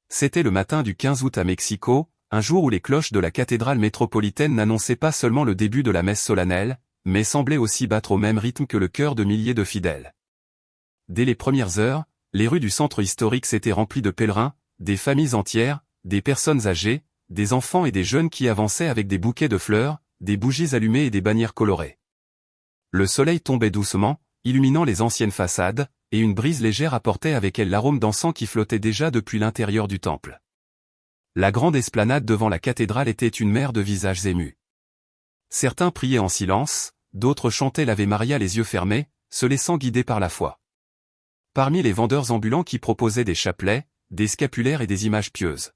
C'était le matin du 15 août à Mexico, un jour où les cloches de la cathédrale métropolitaine n'annonçaient pas seulement le début de la messe solennelle, mais semblaient aussi battre au même rythme que le cœur de milliers de fidèles. Dès les premières heures, les rues du centre historique s'étaient remplies de pèlerins, des familles entières, des personnes âgées, des enfants et des jeunes qui avançaient avec des bouquets de fleurs, des bougies allumées et des bannières colorées. Le soleil tombait doucement, illuminant les anciennes façades, et une brise légère apportait avec elle l'arôme d'encens qui flottait déjà depuis l'intérieur du temple. La grande esplanade devant la cathédrale était une mer de visages émus. Certains priaient en silence, d'autres chantaient l'Ave Maria les yeux fermés, se laissant guider par la foi. Parmi les vendeurs ambulants qui proposaient des chapelets, des scapulaires et des images pieuses.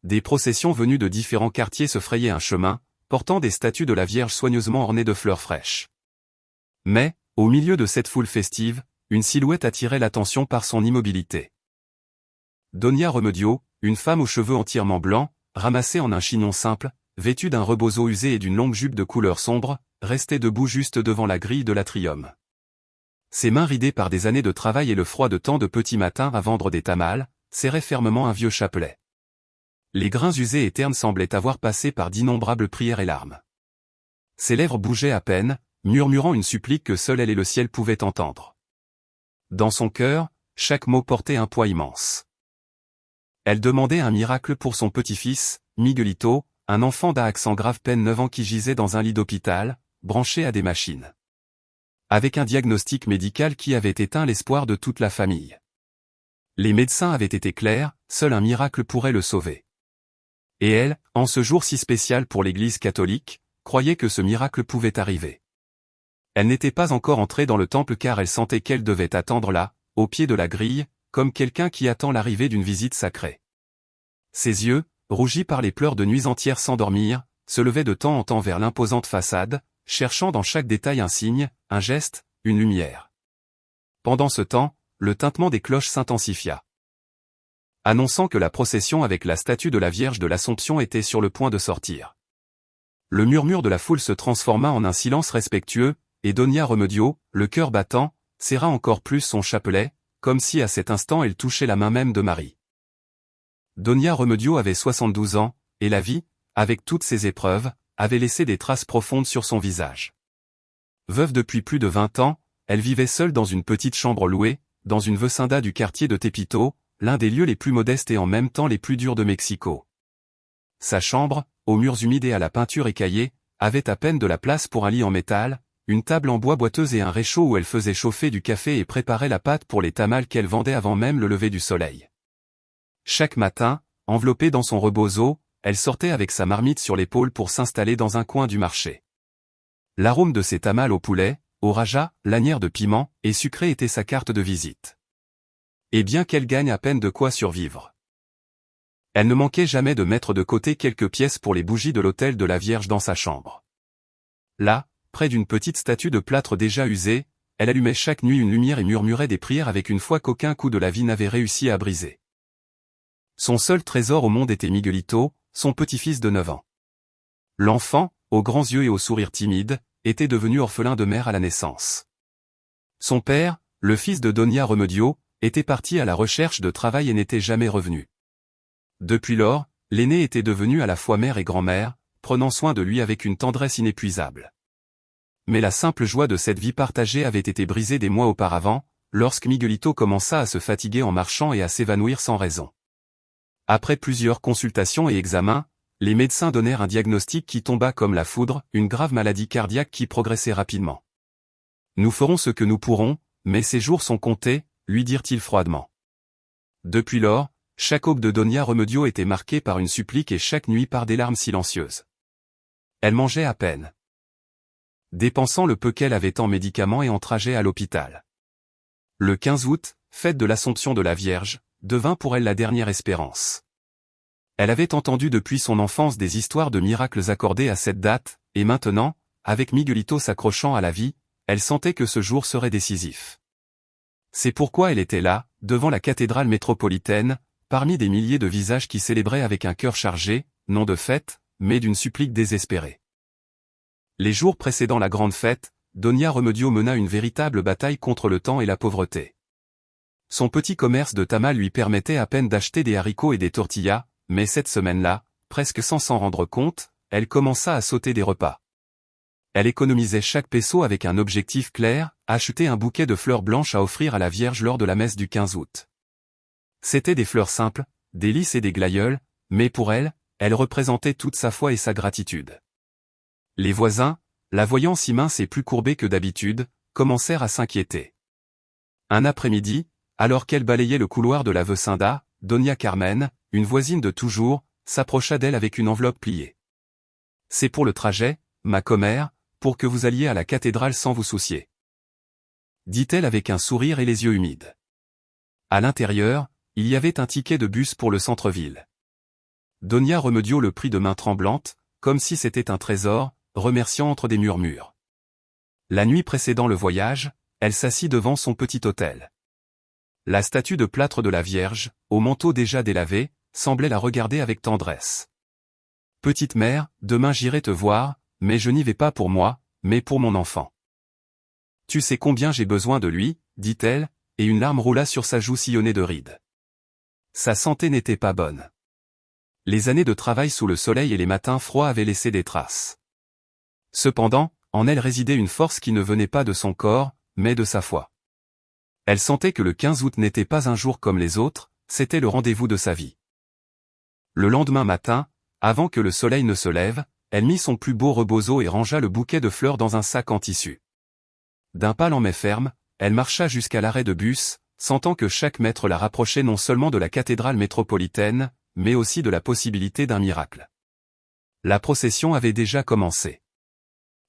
Des processions venues de différents quartiers se frayaient un chemin, portant des statues de la Vierge soigneusement ornées de fleurs fraîches. Mais, au milieu de cette foule festive, une silhouette attirait l'attention par son immobilité. Donia Remedio, une femme aux cheveux entièrement blancs, ramassée en un chignon simple, vêtue d'un rebozo usé et d'une longue jupe de couleur sombre, restait debout juste devant la grille de l'atrium. Ses mains ridées par des années de travail et le froid de tant de petits matins à vendre des tamales, serraient fermement un vieux chapelet. Les grains usés et ternes semblaient avoir passé par d'innombrables prières et larmes. Ses lèvres bougeaient à peine, murmurant une supplique que seul elle et le ciel pouvaient entendre. Dans son cœur, chaque mot portait un poids immense. Elle demandait un miracle pour son petit-fils, Miguelito, un enfant d'Aix en grave peine 9 ans qui gisait dans un lit d'hôpital, branché à des machines. Avec un diagnostic médical qui avait éteint l'espoir de toute la famille. Les médecins avaient été clairs, seul un miracle pourrait le sauver. Et elle, en ce jour si spécial pour l'Église catholique, croyait que ce miracle pouvait arriver. Elle n'était pas encore entrée dans le temple car elle sentait qu'elle devait attendre là, au pied de la grille, comme quelqu'un qui attend l'arrivée d'une visite sacrée. Ses yeux, rougis par les pleurs de nuits entières sans dormir, se levaient de temps en temps vers l'imposante façade, cherchant dans chaque détail un signe, un geste, une lumière. Pendant ce temps, le tintement des cloches s'intensifia, annonçant que la procession avec la statue de la Vierge de l'Assomption était sur le point de sortir. Le murmure de la foule se transforma en un silence respectueux, et Donia Remedio, le cœur battant, serra encore plus son chapelet, comme si à cet instant elle touchait la main même de Marie. Donia Remedio avait 72 ans, et la vie, avec toutes ses épreuves, avait laissé des traces profondes sur son visage. Veuve depuis plus de 20 ans, elle vivait seule dans une petite chambre louée, dans une vecindad du quartier de Tepito, l'un des lieux les plus modestes et en même temps les plus durs de Mexico. Sa chambre, aux murs humides et à la peinture écaillée, avait à peine de la place pour un lit en métal, une table en bois boiteuse et un réchaud où elle faisait chauffer du café et préparait la pâte pour les tamales qu'elle vendait avant même le lever du soleil. Chaque matin, enveloppée dans son rebozo, elle sortait avec sa marmite sur l'épaule pour s'installer dans un coin du marché. L'arôme de ses tamales au poulet, au raja, lanière de piment, et sucré était sa carte de visite. Et bien qu'elle gagne à peine de quoi survivre. Elle ne manquait jamais de mettre de côté quelques pièces pour les bougies de l'autel de la Vierge dans sa chambre. Là, près d'une petite statue de plâtre déjà usée, elle allumait chaque nuit une lumière et murmurait des prières avec une foi qu'aucun coup de la vie n'avait réussi à briser. Son seul trésor au monde était Miguelito, son petit-fils de 9 ans. L'enfant, aux grands yeux et au sourire timide, était devenu orphelin de mère à la naissance. Son père, le fils de Donia Remedio, était parti à la recherche de travail et n'était jamais revenu. Depuis lors, l'aîné était devenu à la fois mère et grand-mère, prenant soin de lui avec une tendresse inépuisable. Mais la simple joie de cette vie partagée avait été brisée des mois auparavant, lorsque Miguelito commença à se fatiguer en marchant et à s'évanouir sans raison. Après plusieurs consultations et examens, les médecins donnèrent un diagnostic qui tomba comme la foudre, une grave maladie cardiaque qui progressait rapidement. « Nous ferons ce que nous pourrons, mais ces jours sont comptés », lui dirent-ils froidement. Depuis lors, chaque aube de Donia Remedio était marquée par une supplique et chaque nuit par des larmes silencieuses. Elle mangeait à peine, dépensant le peu qu'elle avait en médicaments et en trajet à l'hôpital. Le 15 août, fête de l'Assomption de la Vierge, devint pour elle la dernière espérance. Elle avait entendu depuis son enfance des histoires de miracles accordés à cette date, et maintenant, avec Miguelito s'accrochant à la vie, elle sentait que ce jour serait décisif. C'est pourquoi elle était là, devant la cathédrale métropolitaine, parmi des milliers de visages qui célébraient avec un cœur chargé, non de fête, mais d'une supplique désespérée. Les jours précédant la grande fête, Donia Remedio mena une véritable bataille contre le temps et la pauvreté. Son petit commerce de tamas lui permettait à peine d'acheter des haricots et des tortillas, mais cette semaine-là, presque sans s'en rendre compte, elle commença à sauter des repas. Elle économisait chaque peso avec un objectif clair, acheter un bouquet de fleurs blanches à offrir à la Vierge lors de la messe du 15 août. C'étaient des fleurs simples, des lys et des glaïeuls, mais pour elle, elles représentaient toute sa foi et sa gratitude. Les voisins, la voyant si mince et plus courbée que d'habitude, commencèrent à s'inquiéter. Un après-midi, alors qu'elle balayait le couloir de la Vecindad, Doña Carmen, une voisine de toujours, s'approcha d'elle avec une enveloppe pliée. « C'est pour le trajet, ma commère, pour que vous alliez à la cathédrale sans vous soucier. » dit-elle avec un sourire et les yeux humides. À l'intérieur, il y avait un ticket de bus pour le centre-ville. Doña Remedio le prit de main tremblante, comme si c'était un trésor, remerciant entre des murmures. La nuit précédant le voyage, elle s'assit devant son petit autel. La statue de plâtre de la Vierge, au manteau déjà délavé, semblait la regarder avec tendresse. « Petite mère, demain j'irai te voir, mais je n'y vais pas pour moi, mais pour mon enfant. Tu sais combien j'ai besoin de lui, dit-elle, et une larme roula sur sa joue sillonnée de rides. Sa santé n'était pas bonne. Les années de travail sous le soleil et les matins froids avaient laissé des traces. Cependant, en elle résidait une force qui ne venait pas de son corps, mais de sa foi. Elle sentait que le 15 août n'était pas un jour comme les autres, c'était le rendez-vous de sa vie. Le lendemain matin, avant que le soleil ne se lève, elle mit son plus beau rebozo et rangea le bouquet de fleurs dans un sac en tissu. D'un pas lent mais ferme, elle marcha jusqu'à l'arrêt de bus, sentant que chaque mètre la rapprochait non seulement de la cathédrale métropolitaine, mais aussi de la possibilité d'un miracle. La procession avait déjà commencé.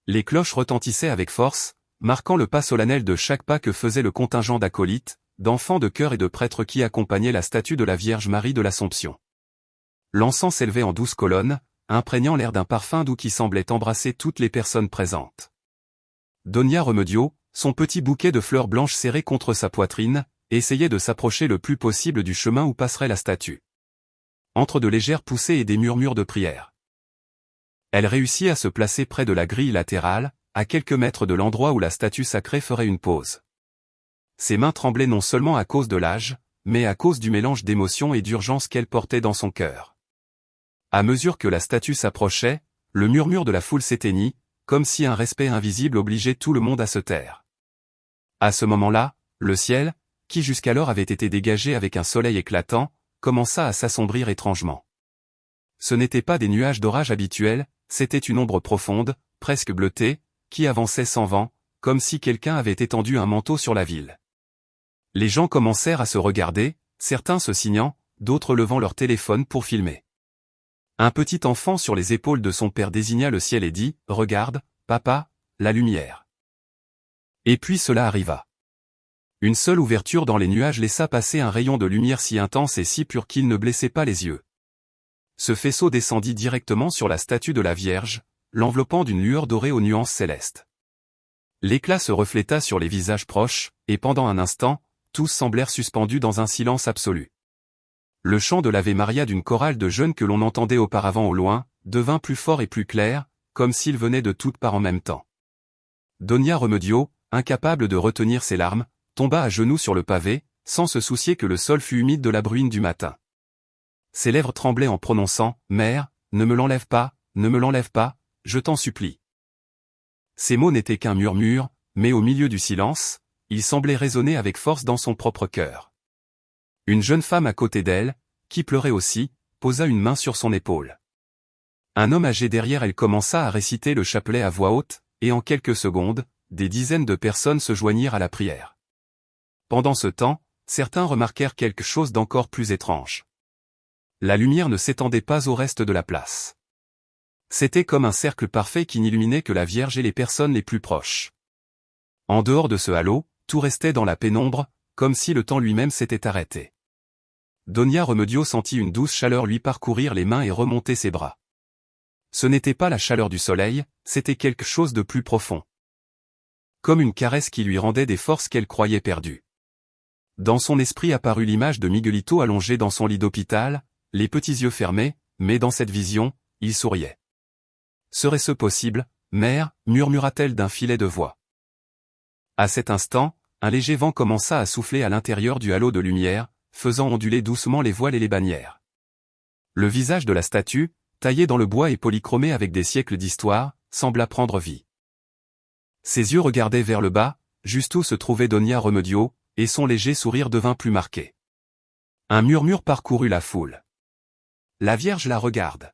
Les cloches retentissaient avec force, marquant le pas solennel de chaque pas que faisait le contingent d'acolytes, d'enfants de chœur et de prêtres qui accompagnaient la statue de la Vierge Marie de l'Assomption. L'encens s'élevait en douces colonnes, imprégnant l'air d'un parfum doux qui semblait embrasser toutes les personnes présentes. Doña Remedio, son petit bouquet de fleurs blanches serré contre sa poitrine, essayait de s'approcher le plus possible du chemin où passerait la statue. Entre de légères poussées et des murmures de prière. Elle réussit à se placer près de la grille latérale, à quelques mètres de l'endroit où la statue sacrée ferait une pause. Ses mains tremblaient non seulement à cause de l'âge, mais à cause du mélange d'émotion et d'urgence qu'elle portait dans son cœur. À mesure que la statue s'approchait, le murmure de la foule s'éteignit, comme si un respect invisible obligeait tout le monde à se taire. À ce moment-là, le ciel, qui jusqu'alors avait été dégagé avec un soleil éclatant, commença à s'assombrir étrangement. Ce n'étaient pas des nuages d'orage habituels, c'était une ombre profonde, presque bleutée, qui avançait sans vent, comme si quelqu'un avait étendu un manteau sur la ville. Les gens commencèrent à se regarder, certains se signant, d'autres levant leur téléphone pour filmer. Un petit enfant sur les épaules de son père désigna le ciel et dit « Regarde, papa, la lumière ». Et puis cela arriva. Une seule ouverture dans les nuages laissa passer un rayon de lumière si intense et si pur qu'il ne blessait pas les yeux. Ce faisceau descendit directement sur la statue de la Vierge, l'enveloppant d'une lueur dorée aux nuances célestes. L'éclat se refléta sur les visages proches, et pendant un instant, tous semblèrent suspendus dans un silence absolu. Le chant de l'Ave Maria d'une chorale de jeunes que l'on entendait auparavant au loin, devint plus fort et plus clair, comme s'il venait de toutes parts en même temps. Doña Remedio, incapable de retenir ses larmes, tomba à genoux sur le pavé, sans se soucier que le sol fût humide de la bruine du matin. Ses lèvres tremblaient en prononçant « Mère, ne me l'enlève pas, ne me l'enlève pas, je t'en supplie ». Ces mots n'étaient qu'un murmure, mais au milieu du silence, ils semblaient résonner avec force dans son propre cœur. Une jeune femme à côté d'elle, qui pleurait aussi, posa une main sur son épaule. Un homme âgé derrière elle commença à réciter le chapelet à voix haute, et en quelques secondes, des dizaines de personnes se joignirent à la prière. Pendant ce temps, certains remarquèrent quelque chose d'encore plus étrange. La lumière ne s'étendait pas au reste de la place. C'était comme un cercle parfait qui n'illuminait que la Vierge et les personnes les plus proches. En dehors de ce halo, tout restait dans la pénombre, comme si le temps lui-même s'était arrêté. Doña Remedio sentit une douce chaleur lui parcourir les mains et remonter ses bras. Ce n'était pas la chaleur du soleil, c'était quelque chose de plus profond. Comme une caresse qui lui rendait des forces qu'elle croyait perdues. Dans son esprit apparut l'image de Miguelito allongé dans son lit d'hôpital, les petits yeux fermés, mais dans cette vision, il souriait. « Serait-ce possible, mère » murmura-t-elle d'un filet de voix. À cet instant, un léger vent commença à souffler à l'intérieur du halo de lumière, faisant onduler doucement les voiles et les bannières. Le visage de la statue, taillé dans le bois et polychromé avec des siècles d'histoire, sembla prendre vie. Ses yeux regardaient vers le bas, juste où se trouvait Donia Remedio, et son léger sourire devint plus marqué. Un murmure parcourut la foule. La Vierge la regarde.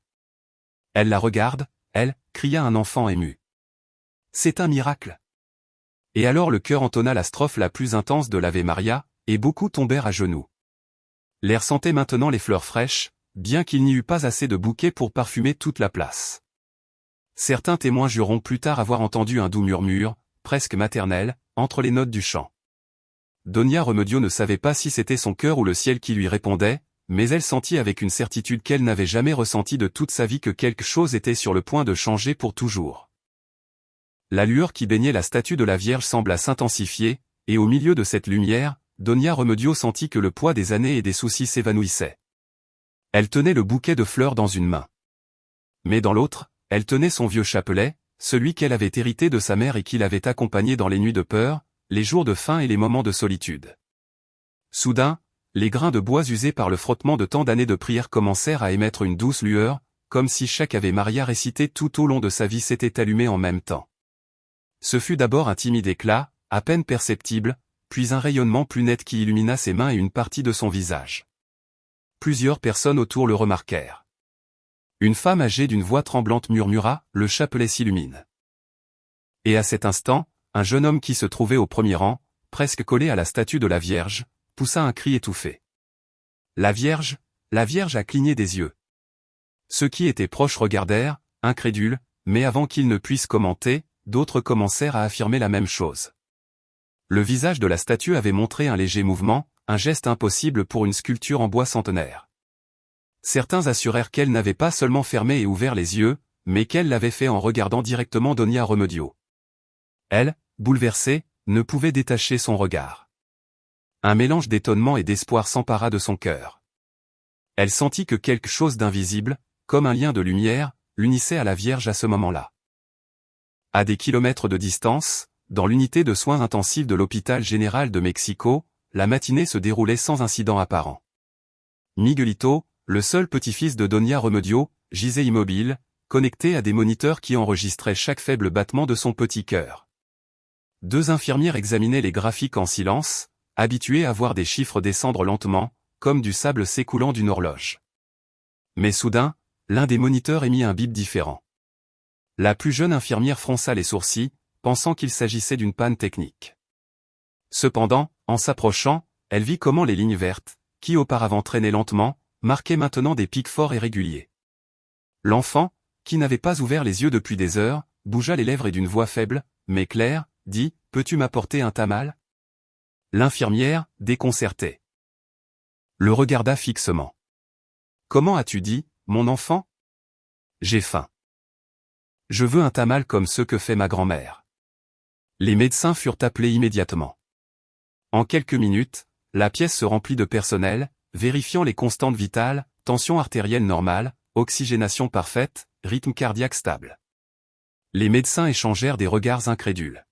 Elle la regarde, elle, cria un enfant ému. C'est un miracle. Et alors le chœur entonna la strophe la plus intense de l'Ave Maria, et beaucoup tombèrent à genoux. L'air sentait maintenant les fleurs fraîches, bien qu'il n'y eût pas assez de bouquets pour parfumer toute la place. Certains témoins jureront plus tard avoir entendu un doux murmure, presque maternel, entre les notes du chant. Donia Remedio ne savait pas si c'était son cœur ou le ciel qui lui répondait, mais elle sentit avec une certitude qu'elle n'avait jamais ressentie de toute sa vie que quelque chose était sur le point de changer pour toujours. La lueur qui baignait la statue de la Vierge sembla s'intensifier, et au milieu de cette lumière, Donia Remedio sentit que le poids des années et des soucis s'évanouissait. Elle tenait le bouquet de fleurs dans une main. Mais dans l'autre, elle tenait son vieux chapelet, celui qu'elle avait hérité de sa mère et qui l'avait accompagnée dans les nuits de peur, les jours de faim et les moments de solitude. Soudain, les grains de bois usés par le frottement de tant d'années de prière commencèrent à émettre une douce lueur, comme si chaque Ave Maria récité tout au long de sa vie s'était allumé en même temps. Ce fut d'abord un timide éclat, à peine perceptible, puis un rayonnement plus net qui illumina ses mains et une partie de son visage. Plusieurs personnes autour le remarquèrent. Une femme âgée d'une voix tremblante murmura, « Le chapelet s'illumine ». Et à cet instant, un jeune homme qui se trouvait au premier rang, presque collé à la statue de la Vierge, poussa un cri étouffé. La Vierge a cligné des yeux. Ceux qui étaient proches regardèrent, incrédules, mais avant qu'ils ne puissent commenter, d'autres commencèrent à affirmer la même chose. Le visage de la statue avait montré un léger mouvement, un geste impossible pour une sculpture en bois centenaire. Certains assurèrent qu'elle n'avait pas seulement fermé et ouvert les yeux, mais qu'elle l'avait fait en regardant directement Donia Remedio. Elle, bouleversée, ne pouvait détacher son regard. Un mélange d'étonnement et d'espoir s'empara de son cœur. Elle sentit que quelque chose d'invisible, comme un lien de lumière, l'unissait à la Vierge à ce moment-là. À des kilomètres de distance, dans l'unité de soins intensifs de l'hôpital général de Mexico, la matinée se déroulait sans incident apparent. Miguelito, le seul petit-fils de Donia Remedio, gisait immobile, connecté à des moniteurs qui enregistraient chaque faible battement de son petit cœur. Deux infirmières examinaient les graphiques en silence, habituées à voir des chiffres descendre lentement, comme du sable s'écoulant d'une horloge. Mais soudain, l'un des moniteurs émit un bip différent. La plus jeune infirmière fronça les sourcils, pensant qu'il s'agissait d'une panne technique. Cependant, en s'approchant, elle vit comment les lignes vertes, qui auparavant traînaient lentement, marquaient maintenant des pics forts et réguliers. L'enfant, qui n'avait pas ouvert les yeux depuis des heures, bougea les lèvres et d'une voix faible, mais claire, dit « Peux-tu m'apporter un tamal ?» L'infirmière, déconcertée, le regarda fixement. « Comment as-tu dit, mon enfant ? J'ai faim. Je veux un tamal comme ceux que fait ma grand-mère. » Les médecins furent appelés immédiatement. En quelques minutes, la pièce se remplit de personnel, vérifiant les constantes vitales, tension artérielle normale, oxygénation parfaite, rythme cardiaque stable. Les médecins échangèrent des regards incrédules.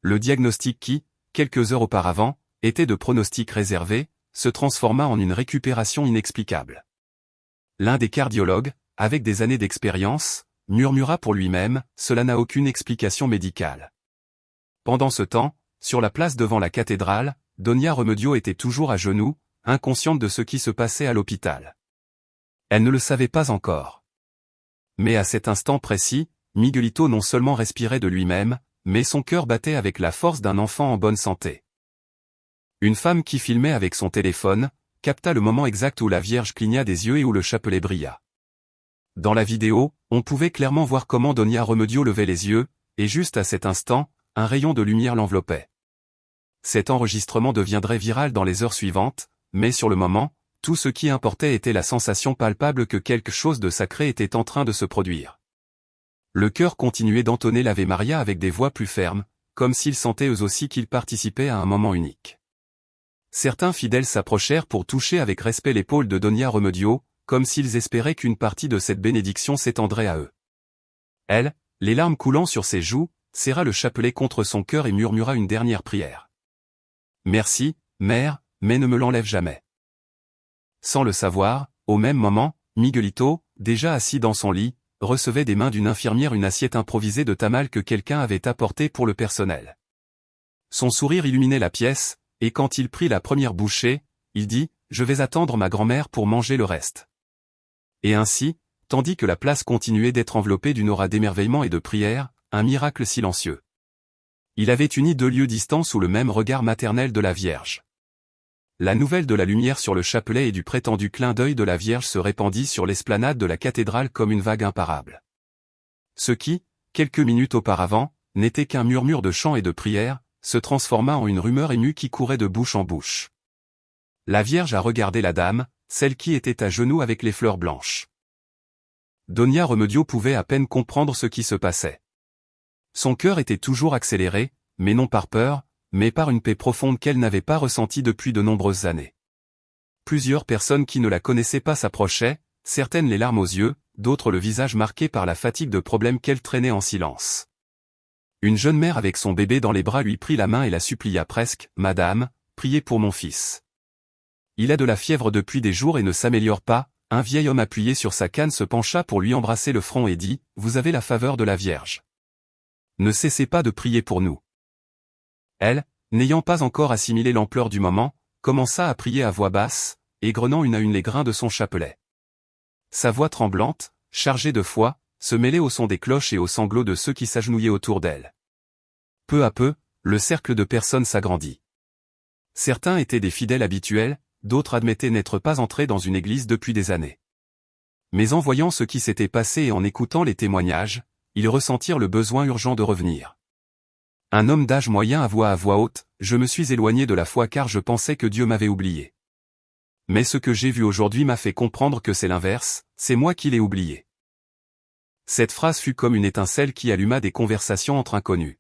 Le diagnostic qui, quelques heures auparavant, était de pronostic réservé, se transforma en une récupération inexplicable. L'un des cardiologues, avec des années d'expérience, murmura pour lui-même, « Cela n'a aucune explication médicale. » Pendant ce temps, sur la place devant la cathédrale, Donia Remedio était toujours à genoux, inconsciente de ce qui se passait à l'hôpital. Elle ne le savait pas encore. Mais à cet instant précis, Miguelito non seulement respirait de lui-même, mais son cœur battait avec la force d'un enfant en bonne santé. Une femme qui filmait avec son téléphone, capta le moment exact où la Vierge cligna des yeux et où le chapelet brilla. Dans la vidéo, on pouvait clairement voir comment Donia Remedio levait les yeux, et juste à cet instant, un rayon de lumière l'enveloppait. Cet enregistrement deviendrait viral dans les heures suivantes, mais sur le moment, tout ce qui importait était la sensation palpable que quelque chose de sacré était en train de se produire. Le chœur continuait d'entonner l'Ave Maria avec des voix plus fermes, comme s'ils sentaient eux aussi qu'ils participaient à un moment unique. Certains fidèles s'approchèrent pour toucher avec respect l'épaule de Donia Remedio, comme s'ils espéraient qu'une partie de cette bénédiction s'étendrait à eux. Elle, les larmes coulant sur ses joues, serra le chapelet contre son cœur et murmura une dernière prière. Merci, mère, mais ne me l'enlève jamais. Sans le savoir, au même moment, Miguelito, déjà assis dans son lit, recevait des mains d'une infirmière une assiette improvisée de tamal que quelqu'un avait apportée pour le personnel. Son sourire illuminait la pièce, et quand il prit la première bouchée, il dit « Je vais attendre ma grand-mère pour manger le reste ». Et ainsi, tandis que la place continuait d'être enveloppée d'une aura d'émerveillement et de prière, un miracle silencieux. Il avait uni 2 lieues distants sous le même regard maternel de la Vierge. La nouvelle de la lumière sur le chapelet et du prétendu clin d'œil de la Vierge se répandit sur l'esplanade de la cathédrale comme une vague imparable. Ce qui, quelques minutes auparavant, n'était qu'un murmure de chants et de prières, se transforma en une rumeur émue qui courait de bouche en bouche. La Vierge a regardé la dame, celle qui était à genoux avec les fleurs blanches. Donia Remedio pouvait à peine comprendre ce qui se passait. Son cœur était toujours accéléré, mais non par peur, mais par une paix profonde qu'elle n'avait pas ressentie depuis de nombreuses années. Plusieurs personnes qui ne la connaissaient pas s'approchaient, certaines les larmes aux yeux, d'autres le visage marqué par la fatigue de problèmes qu'elle traînait en silence. Une jeune mère avec son bébé dans les bras lui prit la main et la supplia presque « Madame, priez pour mon fils. Il a de la fièvre depuis des jours et ne s'améliore pas ». Un vieil homme appuyé sur sa canne se pencha pour lui embrasser le front et dit « Vous avez la faveur de la Vierge. Ne cessez pas de prier pour nous. » Elle, n'ayant pas encore assimilé l'ampleur du moment, commença à prier à voix basse, égrenant une à une les grains de son chapelet. Sa voix tremblante, chargée de foi, se mêlait au son des cloches et aux sanglots de ceux qui s'agenouillaient autour d'elle. Peu à peu, le cercle de personnes s'agrandit. Certains étaient des fidèles habituels, d'autres admettaient n'être pas entrés dans une église depuis des années. Mais en voyant ce qui s'était passé et en écoutant les témoignages, ils ressentirent le besoin urgent de revenir. Un homme d'âge moyen avoua à voix haute « Je me suis éloigné de la foi car je pensais que Dieu m'avait oublié. Mais ce que j'ai vu aujourd'hui m'a fait comprendre que c'est l'inverse, c'est moi qui l'ai oublié. » Cette phrase fut comme une étincelle qui alluma des conversations entre inconnus.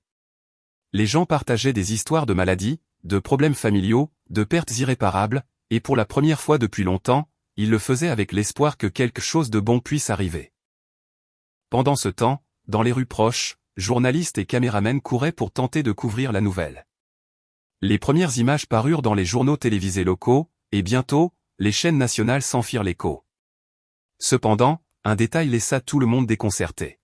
Les gens partageaient des histoires de maladies, de problèmes familiaux, de pertes irréparables, et pour la première fois depuis longtemps, ils le faisaient avec l'espoir que quelque chose de bon puisse arriver. Pendant ce temps, dans les rues proches, journalistes et caméramens couraient pour tenter de couvrir la nouvelle. Les premières images parurent dans les journaux télévisés locaux, et bientôt, les chaînes nationales s'en firent l'écho. Cependant, un détail laissa tout le monde déconcerté.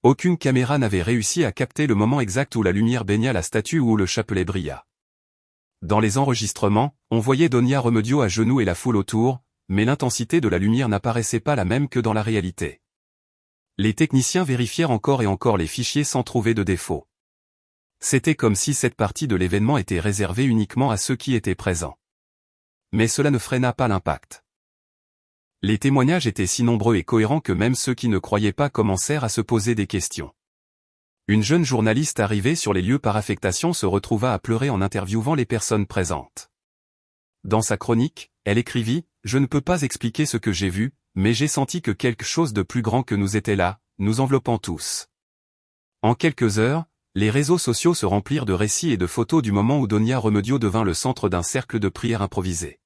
Aucune caméra n'avait réussi à capter le moment exact où la lumière baigna la statue ou où le chapelet brilla. Dans les enregistrements, on voyait Donia Remedio à genoux et la foule autour, mais l'intensité de la lumière n'apparaissait pas la même que dans la réalité. Les techniciens vérifièrent encore et encore les fichiers sans trouver de défaut. C'était comme si cette partie de l'événement était réservée uniquement à ceux qui étaient présents. Mais cela ne freina pas l'impact. Les témoignages étaient si nombreux et cohérents que même ceux qui ne croyaient pas commencèrent à se poser des questions. Une jeune journaliste arrivée sur les lieux par affectation se retrouva à pleurer en interviewant les personnes présentes. Dans sa chronique, elle écrivit « Je ne peux pas expliquer ce que j'ai vu, mais j'ai senti que quelque chose de plus grand que nous était là, nous enveloppant tous. » En quelques heures, les réseaux sociaux se remplirent de récits et de photos du moment où Donia Remedio devint le centre d'un cercle de prière improvisé.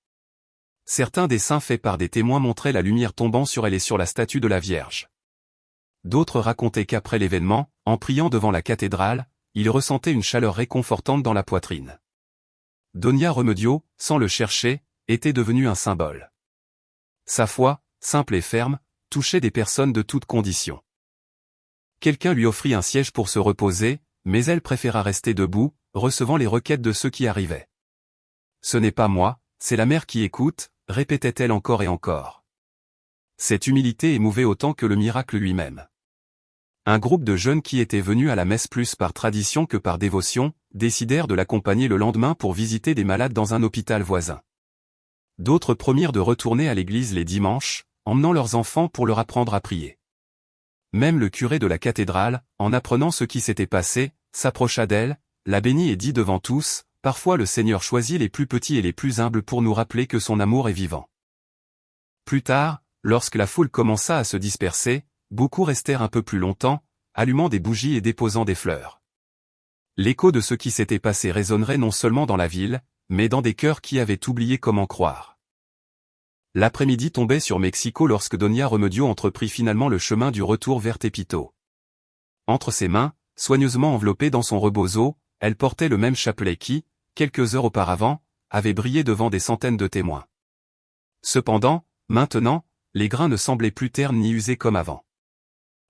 Certains dessins faits par des témoins montraient la lumière tombant sur elle et sur la statue de la Vierge. D'autres racontaient qu'après l'événement, en priant devant la cathédrale, ils ressentaient une chaleur réconfortante dans la poitrine. Donia Remedio, sans le chercher, était devenu un symbole. Sa foi, simple et ferme, touchait des personnes de toutes conditions. Quelqu'un lui offrit un siège pour se reposer, mais elle préféra rester debout, recevant les requêtes de ceux qui arrivaient. « Ce n'est pas moi, c'est la mère qui écoute », répétait-elle encore et encore. Cette humilité émouvait autant que le miracle lui-même. Un groupe de jeunes qui étaient venus à la messe plus par tradition que par dévotion, décidèrent de l'accompagner le lendemain pour visiter des malades dans un hôpital voisin. D'autres promirent de retourner à l'église les dimanches, emmenant leurs enfants pour leur apprendre à prier. Même le curé de la cathédrale, en apprenant ce qui s'était passé, s'approcha d'elle, la bénit et dit devant tous, « Parfois le Seigneur choisit les plus petits et les plus humbles pour nous rappeler que son amour est vivant. » Plus tard, lorsque la foule commença à se disperser, beaucoup restèrent un peu plus longtemps, allumant des bougies et déposant des fleurs. L'écho de ce qui s'était passé résonnerait non seulement dans la ville, mais dans des cœurs qui avaient oublié comment croire. L'après-midi tombait sur Mexico lorsque Donia Remedio entreprit finalement le chemin du retour vers Tepito. Entre ses mains, soigneusement enveloppée dans son rebozo, elle portait le même chapelet qui, quelques heures auparavant, avait brillé devant des centaines de témoins. Cependant, maintenant, les grains ne semblaient plus ternes ni usés comme avant.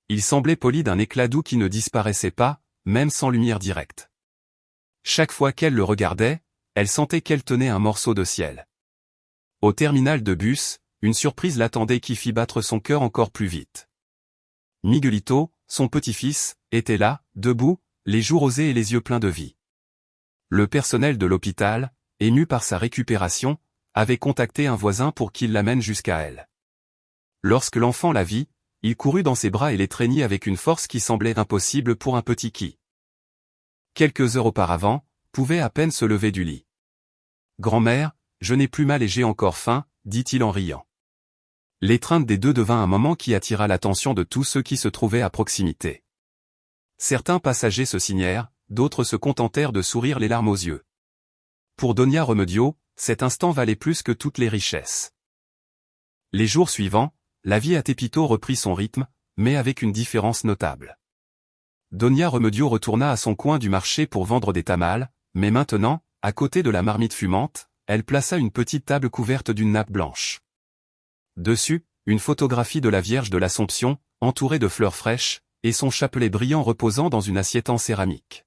Ils semblaient polis d'un éclat doux qui ne disparaissait pas, même sans lumière directe. Chaque fois qu'elle le regardait, elle sentait qu'elle tenait un morceau de ciel. Au terminal de bus, une surprise l'attendait qui fit battre son cœur encore plus vite. Miguelito, son petit-fils, était là, debout, les joues rosées et les yeux pleins de vie. Le personnel de l'hôpital, ému par sa récupération, avait contacté un voisin pour qu'il l'amène jusqu'à elle. Lorsque l'enfant la vit, il courut dans ses bras et l'étreignit avec une force qui semblait impossible pour un petit qui, quelques heures auparavant, pouvait à peine se lever du lit. « Grand-mère, je n'ai plus mal et j'ai encore faim », dit-il en riant. L'étreinte des deux devint un moment qui attira l'attention de tous ceux qui se trouvaient à proximité. Certains passagers se signèrent, d'autres se contentèrent de sourire les larmes aux yeux. Pour Donia Remedio, cet instant valait plus que toutes les richesses. Les jours suivants, la vie à Tepito reprit son rythme, mais avec une différence notable. Donia Remedio retourna à son coin du marché pour vendre des tamales, mais maintenant, à côté de la marmite fumante, elle plaça une petite table couverte d'une nappe blanche. Dessus, une photographie de la Vierge de l'Assomption, entourée de fleurs fraîches, et son chapelet brillant reposant dans une assiette en céramique.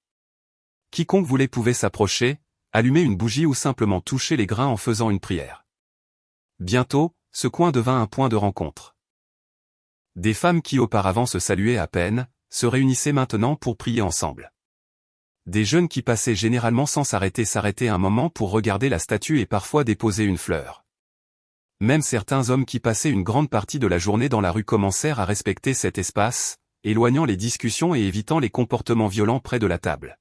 Quiconque voulait pouvait s'approcher, allumer une bougie ou simplement toucher les grains en faisant une prière. Bientôt, ce coin devint un point de rencontre. Des femmes qui auparavant se saluaient à peine, se réunissaient maintenant pour prier ensemble. Des jeunes qui passaient généralement sans s'arrêtaient un moment pour regarder la statue et parfois déposer une fleur. Même certains hommes qui passaient une grande partie de la journée dans la rue commencèrent à respecter cet espace, éloignant les discussions et évitant les comportements violents près de la table.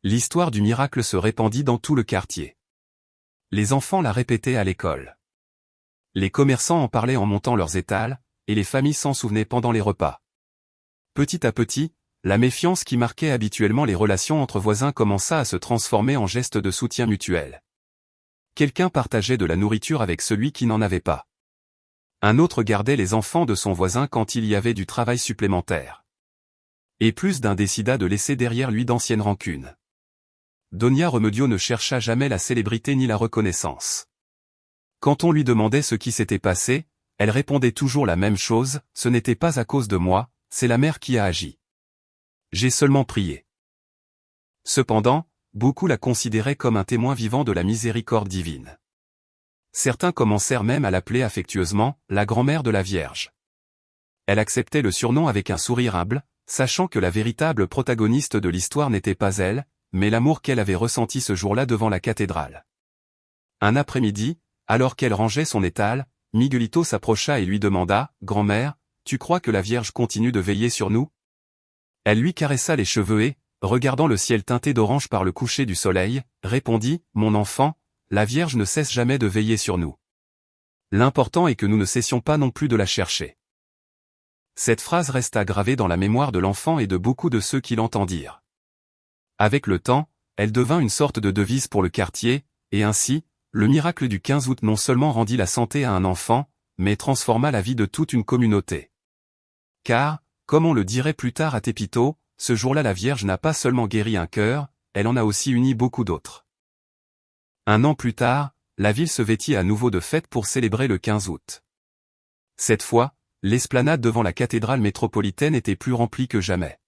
L'histoire du miracle se répandit dans tout le quartier. Les enfants la répétaient à l'école. Les commerçants en parlaient en montant leurs étals, et les familles s'en souvenaient pendant les repas. Petit à petit, la méfiance qui marquait habituellement les relations entre voisins commença à se transformer en geste de soutien mutuel. Quelqu'un partageait de la nourriture avec celui qui n'en avait pas. Un autre gardait les enfants de son voisin quand il y avait du travail supplémentaire. Et plus d'un décida de laisser derrière lui d'anciennes rancunes. Donia Remedio ne chercha jamais la célébrité ni la reconnaissance. Quand on lui demandait ce qui s'était passé, elle répondait toujours la même chose, « Ce n'était pas à cause de moi, c'est la mère qui a agi. J'ai seulement prié. » Cependant, beaucoup la considéraient comme un témoin vivant de la miséricorde divine. Certains commencèrent même à l'appeler affectueusement « la grand-mère de la Vierge ». Elle acceptait le surnom avec un sourire humble, sachant que la véritable protagoniste de l'histoire n'était pas elle, mais l'amour qu'elle avait ressenti ce jour-là devant la cathédrale. Un après-midi, alors qu'elle rangeait son étal, Miguelito s'approcha et lui demanda « Grand-mère, tu crois que la Vierge continue de veiller sur nous ?» Elle lui caressa les cheveux et, regardant le ciel teinté d'orange par le coucher du soleil, répondit « Mon enfant, la Vierge ne cesse jamais de veiller sur nous. L'important est que nous ne cessions pas non plus de la chercher. » Cette phrase resta gravée dans la mémoire de l'enfant et de beaucoup de ceux qui l'entendirent. Avec le temps, elle devint une sorte de devise pour le quartier, et ainsi, le miracle du 15 août non seulement rendit la santé à un enfant, mais transforma la vie de toute une communauté. Car, comme on le dirait plus tard à Tepito, ce jour-là la Vierge n'a pas seulement guéri un cœur, elle en a aussi uni beaucoup d'autres. Un an plus tard, la ville se vêtit à nouveau de fête pour célébrer le 15 août. Cette fois, l'esplanade devant la cathédrale métropolitaine était plus remplie que jamais.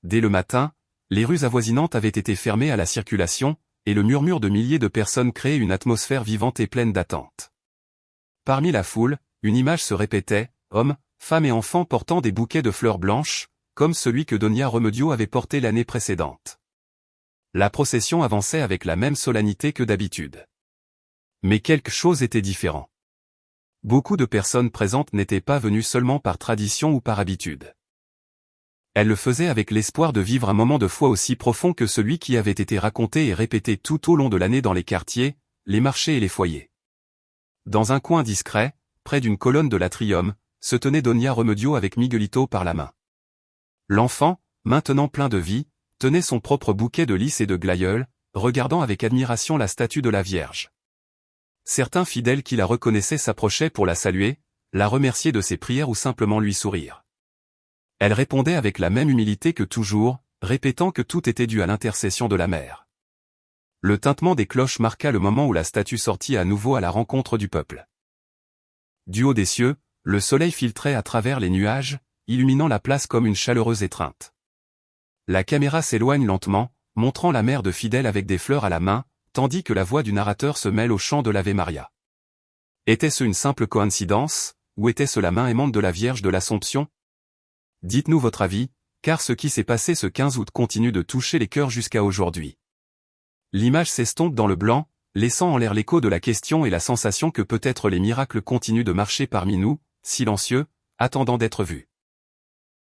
Dès le matin, les rues avoisinantes avaient été fermées à la circulation, et le murmure de milliers de personnes créait une atmosphère vivante et pleine d'attente. Parmi la foule, une image se répétait, hommes, femmes et enfants portant des bouquets de fleurs blanches, comme celui que Donia Remedio avait porté l'année précédente. La procession avançait avec la même solennité que d'habitude. Mais quelque chose était différent. Beaucoup de personnes présentes n'étaient pas venues seulement par tradition ou par habitude. Elle le faisait avec l'espoir de vivre un moment de foi aussi profond que celui qui avait été raconté et répété tout au long de l'année dans les quartiers, les marchés et les foyers. Dans un coin discret, près d'une colonne de l'atrium, se tenait Donia Remedio avec Miguelito par la main. L'enfant, maintenant plein de vie, tenait son propre bouquet de lys et de glaïeuls, regardant avec admiration la statue de la Vierge. Certains fidèles qui la reconnaissaient s'approchaient pour la saluer, la remercier de ses prières ou simplement lui sourire. Elle répondait avec la même humilité que toujours, répétant que tout était dû à l'intercession de la mère. Le tintement des cloches marqua le moment où la statue sortit à nouveau à la rencontre du peuple. Du haut des cieux, le soleil filtrait à travers les nuages, illuminant la place comme une chaleureuse étreinte. La caméra s'éloigne lentement, montrant la mère de fidèles avec des fleurs à la main, tandis que la voix du narrateur se mêle au chant de l'Ave Maria. Était-ce une simple coïncidence, ou était-ce la main aimante de la Vierge de l'Assomption? Dites-nous votre avis, car ce qui s'est passé ce 15 août continue de toucher les cœurs jusqu'à aujourd'hui. L'image s'estompe dans le blanc, laissant en l'air l'écho de la question et la sensation que peut-être les miracles continuent de marcher parmi nous, silencieux, attendant d'être vus.